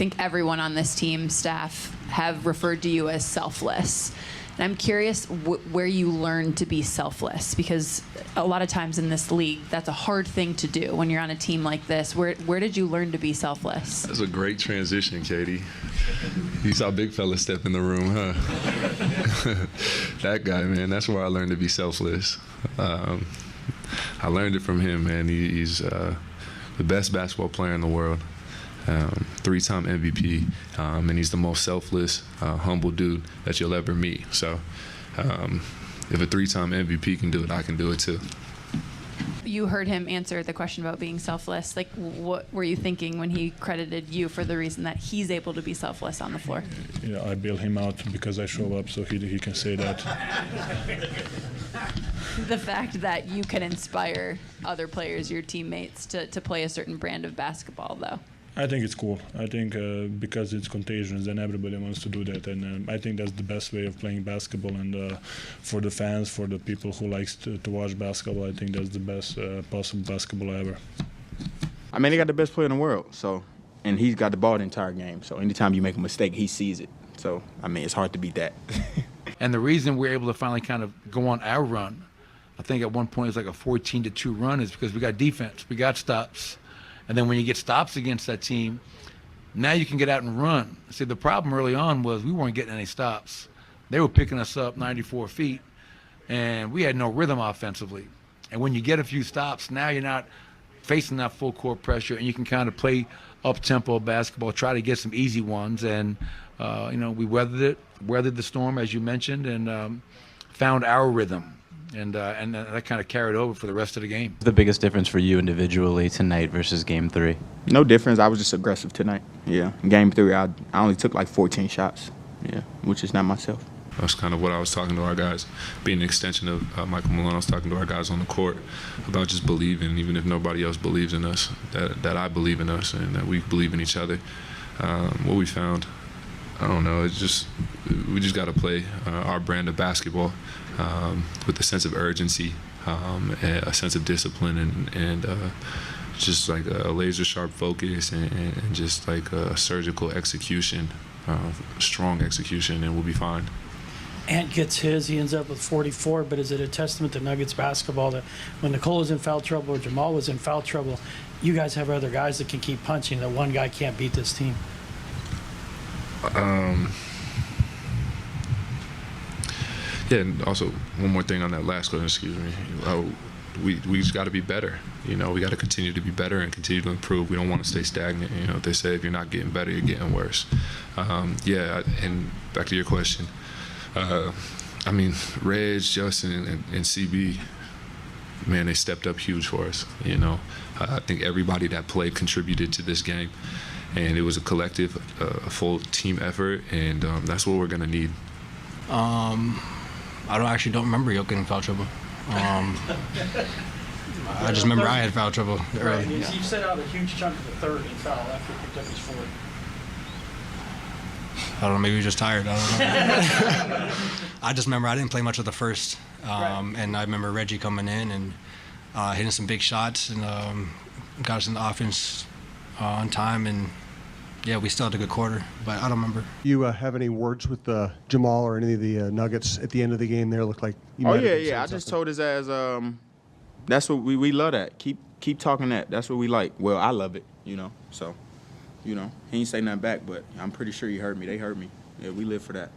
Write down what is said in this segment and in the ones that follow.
think everyone on this team, staff, have referred to you as selfless. And I'm curious where you learned to be selfless, because a lot of times in this league, that's a hard thing to do when you're on a team like this. Where did you learn to be selfless? That's a great transition, Katie. You saw big fella step in the room, huh? That guy, man, that's where I learned to be selfless. I learned it from him, man. He's the best basketball player in the world. 3-time MVP, and he's the most selfless, humble dude that you'll ever meet. So if a 3-time MVP can do it, I can do it too. You heard him answer the question about being selfless. Like, what were you thinking when he credited you for the reason that he's able to be selfless on the floor? Yeah, I bail him out because I show up, so he can say that. The fact that you can inspire other players, your teammates, to play a certain brand of basketball, though. I think it's cool. I think because it's contagious, then everybody wants to do that, and I think that's the best way of playing basketball. And for the fans, for the people who likes to watch basketball, I think that's the best possible basketball ever. I mean, they got the best player in the world, so, and he's got the ball the entire game. So anytime you make a mistake, he sees it. So I mean, it's hard to beat that. And the reason we're able to finally kind of go on our run, I think at one point it was like a 14-2 run, is because we got defense, we got stops. And then when you get stops against that team, now you can get out and run. See, the problem early on was we weren't getting any stops. They were picking us up 94 feet, and we had no rhythm offensively. And when you get a few stops, now you're not facing that full court pressure, and you can kind of play up-tempo basketball, try to get some easy ones. And, we weathered the storm, as you mentioned, and found our rhythm. And that kind of carried over for the rest of the game. What's the biggest difference for you individually tonight versus Game 3? No difference. I was just aggressive tonight. Yeah. Game 3, I only took like 14 shots. Yeah, which is not myself. That's kind of what I was talking to our guys. Being an extension of Michael Malone, I was talking to our guys on the court about just believing, even if nobody else believes in us, that I believe in us and that we believe in each other. What we found, I don't know, we just got to play our brand of basketball with a sense of urgency, a sense of discipline, and just like a laser sharp focus and just like a surgical execution, strong execution, and we'll be fine. Ant gets his, he ends up with 44, but is it a testament to Nuggets basketball that when Nicole was in foul trouble or Jamal was in foul trouble, you guys have other guys that can keep punching, that one guy can't beat this team? Yeah, and also one more thing on that last question, excuse me. We just got to be better. We got to continue to be better and continue to improve. We don't want to stay stagnant. They say if you're not getting better, you're getting worse. And back to your question. Reg, Justin, and CB, man, they stepped up huge for us. I think everybody that played contributed to this game, and it was a collective, a full team effort, and that's what we're gonna need. I don't remember Yoke getting foul trouble. I just remember I had foul trouble early. Right. You set out a huge chunk of the third in foul after he picked up his fourth. I don't know, maybe he was just tired. I don't know. I just remember I didn't play much of the first. And I remember Reggie coming in and hitting some big shots and got us in the offense on time. And, yeah, we still had a good quarter, but I don't remember. You have any words with Jamal or any of the Nuggets at the end of the game there? Looked like you might have been saying I just something. told his ass that's what we love that. Keep talking that. That's what we like. Well, I love it, so. He ain't say nothing back, but I'm pretty sure he heard me. They heard me. Yeah, we live for that.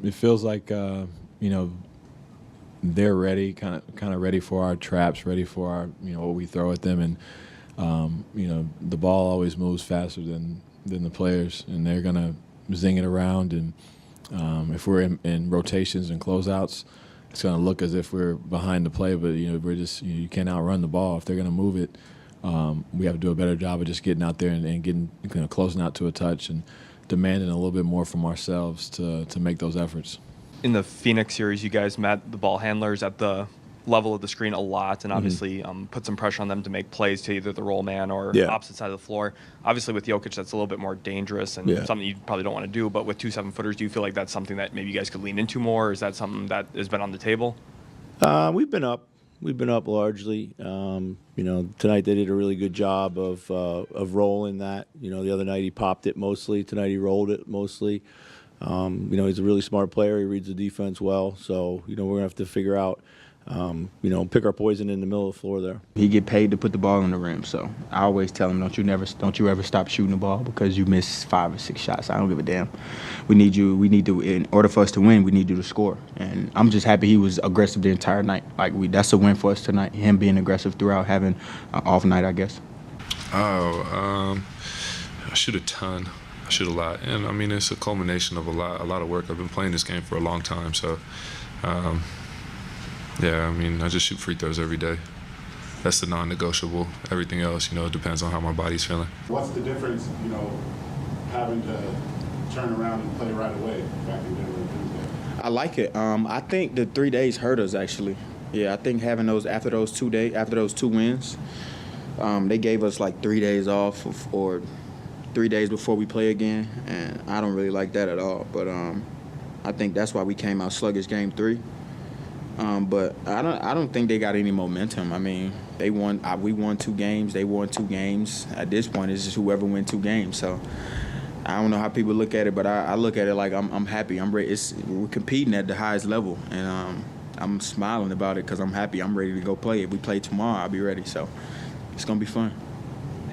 It feels like, they're ready, kind of ready for our traps, ready for our, what we throw at them, and the ball always moves faster than the players, and they're gonna zing it around, and if we're in rotations and closeouts, it's gonna look as if we're behind the play, but we're just you can't outrun the ball. If they're gonna move it, we have to do a better job of just getting out there and getting closing out to a touch and demanding a little bit more from ourselves to make those efforts. In the Phoenix series, you guys met the ball handlers at the level of the screen a lot and obviously put some pressure on them to make plays to either the roll man or Yeah. opposite side of the floor. Obviously, with Jokic, that's a little bit more dangerous and Yeah. something you probably don't want to do. But with 2 7-footers, do you feel like that's something that maybe you guys could lean into more? Or is that something that has been on the table? We've been up. We've been up largely. Tonight they did a really good job of rolling that. The other night he popped it mostly. Tonight he rolled it mostly. He's a really smart player. He reads the defense well. So, we're going to have to figure out, pick our poison in the middle of the floor there. He get paid to put the ball in the rim, so I always tell him, don't you ever stop shooting the ball because you miss 5 or 6 shots. I don't give a damn. We need to, in order for us to win, we need you to score. And I'm just happy he was aggressive the entire night. That's a win for us tonight, him being aggressive throughout, having an off night, I guess. I shoot a ton. I shoot a lot. And, I mean, it's a culmination of a lot of work. I've been playing this game for a long time, so, I just shoot free throws every day. That's the non-negotiable. Everything else, it depends on how my body's feeling. What's the difference, having to turn around and play right away back in Denver Tuesday? I like it. I think the 3 days hurt us, actually. Yeah, I think having after those 2 wins, they gave us like 3 days off or 3 days before we play again, and I don't really like that at all. But I think that's why we came out sluggish game 3. But I don't think they got any momentum. I mean, they won. We won 2 games. They won 2 games. At this point, it's just whoever win 2 games. So I don't know how people look at it, but I look at it like I'm happy. I'm ready. We're competing at the highest level, and I'm smiling about it because I'm happy. I'm ready to go play. If we play tomorrow, I'll be ready. So it's gonna be fun.